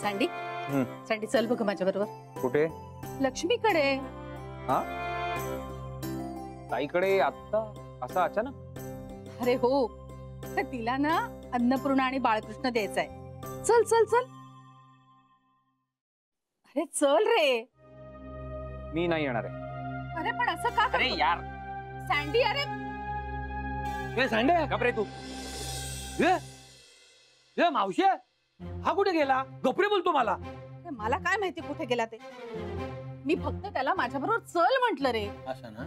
Sandy sandy चल बघ माझ्या बरोबर. कुठे? लक्ष्मीकडे. हा ताईकडे आता असं अचानक? अरे हो, तिला ना अन्नपूर्णा आणि बाळकृष्ण द्यायचंय. चल चल चल. अरे चल रे. मी नाही येणार आहे. अरे पण असं का? अरे यार सँडी. अरे सँडे घाबरे तू. ये मावशी हा कुठे गेला? गपरे बोलतो मला. मला काय माहिती कुठे गेला ते. मी फक्त त्याला माझ्या बरोबर चल म्हंटल रे. असं ना?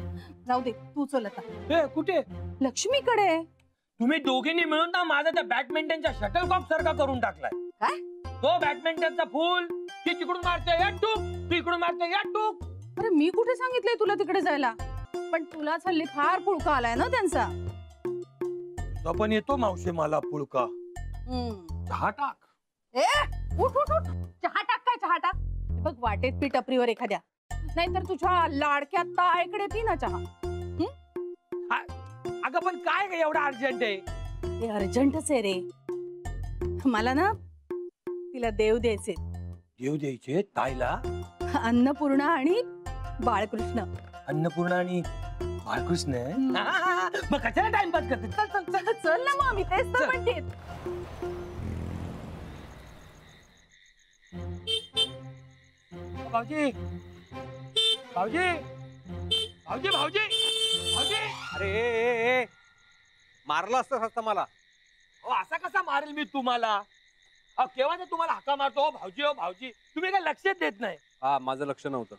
जाऊ दे तू चल आता. कुठे? लक्ष्मीकडे. तुम्ही दोघींनी मिळून ना माझा त्या बॅडमिंटनच्या शटलकॉक सारखा करून टाकलाय. काय? तो बॅडमिंटनचा फूल ती तिकडून मारते या टूक, ती इकडून मारते या टूक. अरे मी कुठे सांगितलंय तुला तिकडे जायला? पण तुला हल्ली फार पुळका आलाय ना त्यांचा. पण येतो मावशी मला पुळका. चहा टाक. ए उठ उठ उठ. चहा टाक. काय चहा टाक? बघ वाटेत पी टपरीवर एखाद्या, नाहीतर तुझ्या लाडक्या ताईकडे पी ना चहा. अगं पण काय एवढा अर्जंट आहे? ते अर्जंटच आहे रे. मला ना तिला देव द्यायचे. देव द्यायचे ताईला? अन्नपूर्णा आणि बाळकृष्ण. अन्नपूर्णा आणि बाळकृष्ण? मग कशाला टाइमपास करते? चल चल चल चल ना मग. मी तेच तर म्हणते. भाऊजी भाऊजी भाऊजी भाऊजी भाऊजी. अरे मारला असतं मला. असा कसा मारेल मी तुम्हाला? केव्हा तुम्हाला हाका मारतो हो भाऊजी, हो भाऊजी. तुम्ही काय लक्षात देत नाही? हा माझं लक्ष नव्हतं.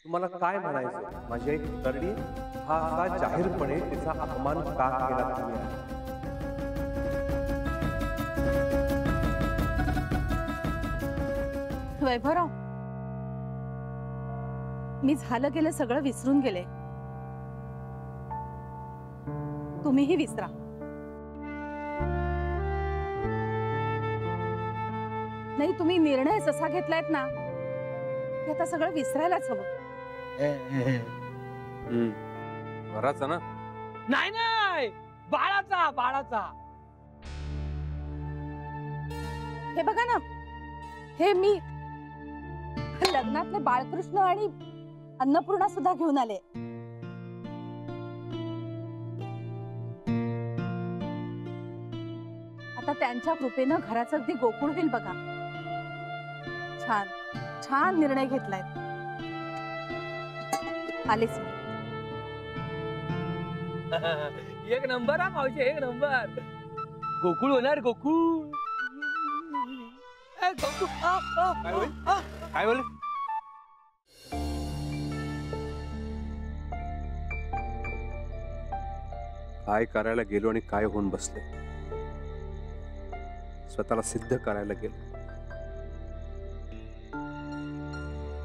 तुम्हाला काय म्हणायचं? माझी आई तरडी हा असा जाहीरपणे तिचा अपमान का केला तुम्ही? वैभवराव, मी झालं गेलं सगळं विसरून गेले. तुम्हीही विसरा. नाही, तुम्ही निर्णय जसा घेतलायत ना की आता सगळं विसरायलाच हवं. घराचा ना? नाही नाही, बाळाचा बाळाचा. हे बघा ना, हे मी लग्नातले बाळकृष्ण आणि अन्नपूर्णा सुद्धा घेऊन आले. आता त्यांच्या कृपेनं घराचं अगदी गोकुळ होईल बघा. छान छान निर्णय घेतलाय. आलेच एक नंबर हा मावशी, एक नंबर. गोकुळ होणार, गोकुळ. काय बोल? काय करायला गेलो आणि काय होऊन बसले? स्वतःला सिद्ध करायला गेलो.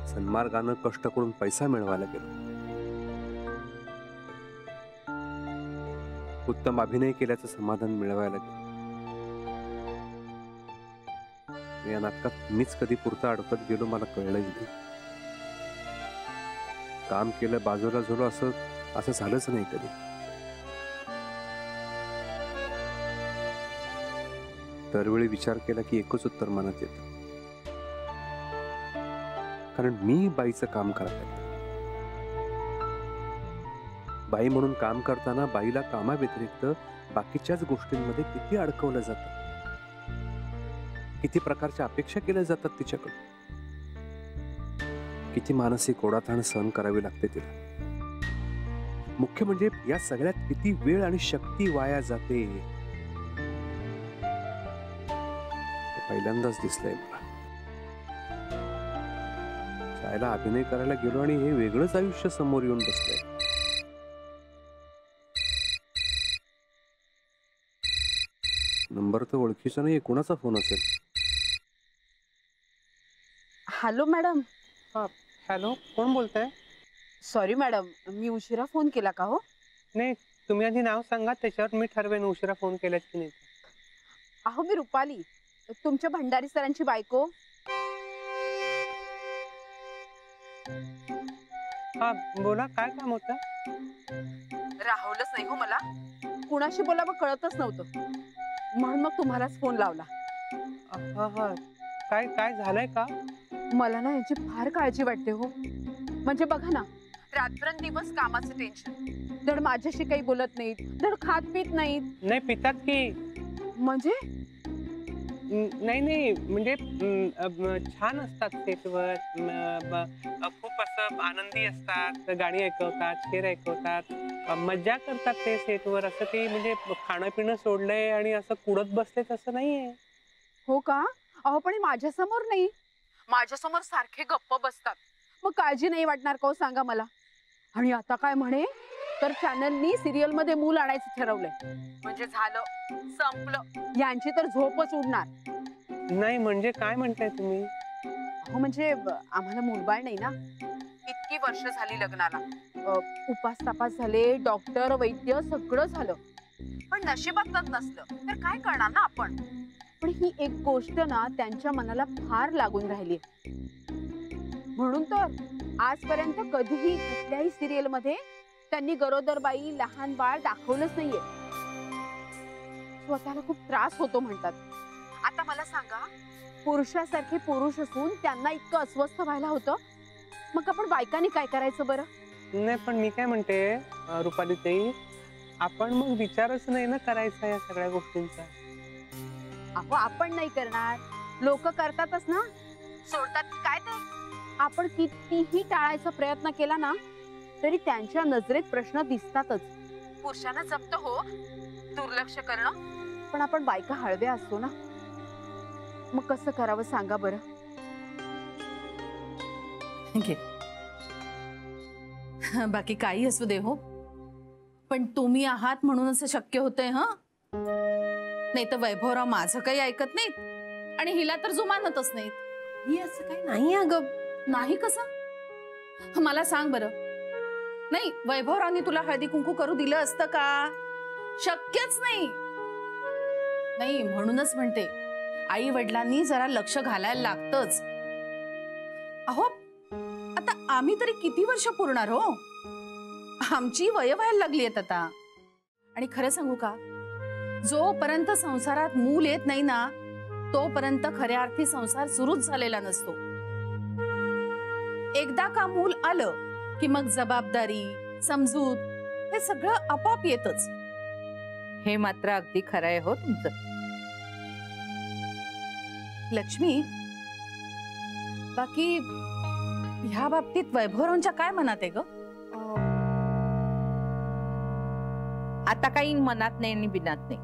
सन्मार्गानं कष्ट करून पैसा मिळवायला गेलो. उत्तम अभिनय केल्याचं समाधान मिळवायला गेलो. या नाटकात मीच कधी पुरता अडकत गेलो मला कळलंही नाही. काम केलं बाजूला झालो असं झालंच नाही कधी. दरवेळी विचार केला की एकच उत्तर मनात येतं, कारण मी बाईचं काम करत आहे. बाई म्हणून काम करताना बाईला कामाव्यतिरिक्त बाकीच्याच गोष्टींमध्ये किती अडकवलं जातं, किती प्रकारच्या अपेक्षा केल्या जातात तिच्याकडून, किती मानसिक ओढाताण सहन करावी लागते तिला. मुख्य म्हणजे या सगळ्यात किती वेळ आणि शक्ती वाया जाते पहिल्यांदाच दिसलंय मला. शाळेला अभिनय करायला गेलो आणि हे वेगळंच आयुष्य समोर येऊन बसलंय. नंबर तर ओळखीचा नाही, कोणाचा फोन असेल? Hello madam. हॅलो, कोण बोलताय? सॉरी मॅडम, मी उशिरा फोन केला का हो? नाही, तुम्ही आधी नाव सांगा, त्याच्यावर मी ठरवेन उशिरा फोन केलात की नाही. अहो मी रुपाली, तुमच्या भंडारी सरांची बायको. हा बोला, काय काम होतं? राहवलंच नाही हो मला. कुणाशी बोलावं कळतच नव्हतं, म्हणून मग तुम्हालाच फोन लावला. हा हा काय काय झालंय का? मला ना याची फार काळजी वाटते हो. म्हणजे बघा ना, रात्रंदिवस कामाचं टेन्शन, धड माझ्याशी काही बोलत नाहीत, धड खात पित नाहीत. नाही पितात की. म्हणजे नाही नाही म्हणजे छान असतात सेटवर. खूप असं आनंदी असतात, गाणी ऐकवतात, शेर ऐकवतात, मज्जा करतात ते सेटवर. असं ते म्हणजे खाणं पिणं सोडलंय आणि असं कुडत बसलेत असं नाहीये. हो का? अहो पण माझ्यासमोर नाही, माझ्यासमोर सारखे गप्प बसतात. मग काळजी नाही वाटणार का हो सांगा मला? आणि आता काय म्हणे तर चॅनलनी सिरियल मध्ये मूल आणायचं ठरवलंय. म्हणजे झालं, संपलं, यांची तर झोपच उडणार. नाही म्हणजे काय म्हणताय तुम्ही? हो म्हणजे आम्हाला मूलबाळ नाही ना, इतकी वर्ष झाली लग्नाला. उपास तापास झाले, डॉक्टर वैद्य सगळं झालं, पण नशिबातच नसलं तर काय करणार ना आपण. पण ही एक गोष्ट ना त्यांच्या मनाला फार लागून राहिली, म्हणून तर आजपर्यंत कधीही कुठल्याही सिरियल मध्ये त्यांनी गरोदर बाई लहान बाळ दाखवलंच नाहीये. स्वतःला खूप त्रास होतो म्हणतात. आता मला सांगा, पुरुषासारखे पुरुष असून त्यांना इतकं अस्वस्थ व्हायला होतं, मग आपण बायकांनी काय करायचं बरं? नाही पण मी काय म्हणते रुपाली ताई, आपण मग विचारच नाही ना करायचा या सगळ्या गोष्टींचा. अहो आपण नाही करणार, लोक करतातच ना, सोडतात काय ते. आपण कितीही टाळायचा प्रयत्न केला ना तरी त्यांच्या नजरेत प्रश्न दिसतातच. पुरुषांना जमतं हो दुर्लक्ष करणं, पण आपण बायका हळव्या असतो ना, मग कसं करावं सांगा बरं? घे. बाकी काही असू दे हो, पण तुम्ही आहात म्हणून असं शक्य होतंय. हा नाही तर वैभवराव माझं काही ऐकत नाहीत आणि हिला तर जुमानतच नाहीत. ही असं काही नाही अगं. नाही कसं? मला सांग बरं. नाही, वैभवरावनी तुला हळदी कुंकू करू दिलं असतं का? शक्यच नाही. नाही म्हणूनच म्हणते, आई वडिलांनी जरा लक्ष घालायला लागतच. अहो आता आम्ही तरी किती वर्ष पुरणार हो? आमची वय व्हायला लागली आहेत आता. आणि खरं सांगू का, जोपर्यंत संसारात मूल येत नाही ना तोपर्यंत खऱ्या अर्थी संसार सुरूच झालेला नसतो. एकदा का मूल आलं की मग जबाबदारी, समजूत हे सगळं आपोआप येतच. हे मात्र अगदी खरं आहे हो तुमचं. लक्ष्मी, बाकी ह्या बाबतीत वैभवरावांच्या काय मनात आहे ग? आता काही मनात नाही आणि बिनात नाही.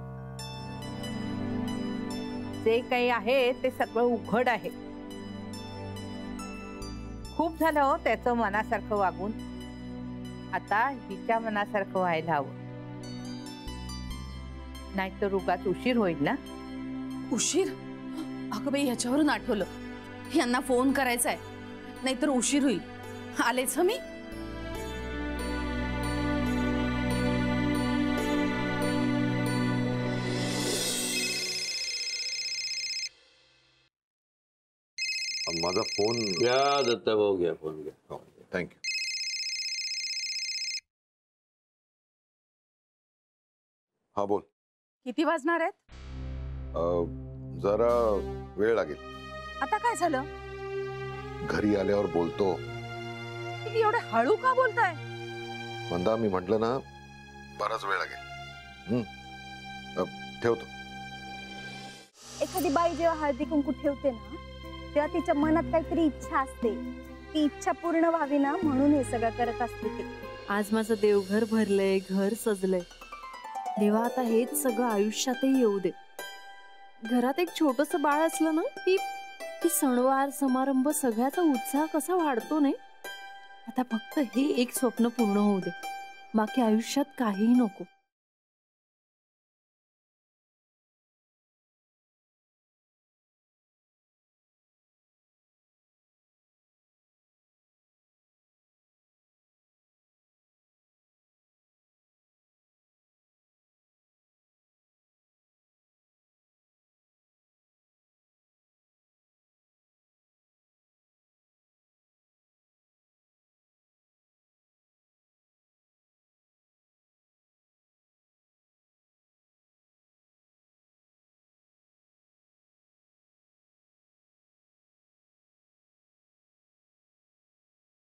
जे काही आहे ते सगळं उघड आहे. खूप झालं हो त्याचं मनासारखं वागून. आता हिच्या मनासारखं व्हायला हवं, नाहीतर उगाच उशीर होईल ना. उशीर? अगं बाई, ह्याच्यावरून आठवलं, यांना फोन करायचा आहे, नाहीतर उशीर होईल. आलेच मी. माझा फोन घ्या दत्ता भाऊ, घ्या फोन घ्या. थँक्यू. हा बोल. किती वाजणार आहेत? जरा वेळ लागेल. आता काय झालं? घरी आल्यावर बोलतो. किती एवढे हळू का बोलताय? मंदा, मी म्हटलं ना बराच वेळ लागेल. ठेवतो. एखादी बाई जेव्हा हळदी कुंकू ठेवते ना तेव्हा तिच्या मनात काहीतरी इच्छा असते, ती इच्छा पूर्ण व्हावी ना म्हणून हे सगळं करत असते ती. आज माझं देवघर भरलंय, घर सजलंय. देवा आता हेच सगळं आयुष्यातही येऊ दे. घरात एक छोटस बाळ असलं ना की सणवार समारंभ सगळ्याचा उत्साह कसा वाढतो नाही. आता फक्त हे एक स्वप्न पूर्ण होऊ दे, बाकी आयुष्यात काहीही नको.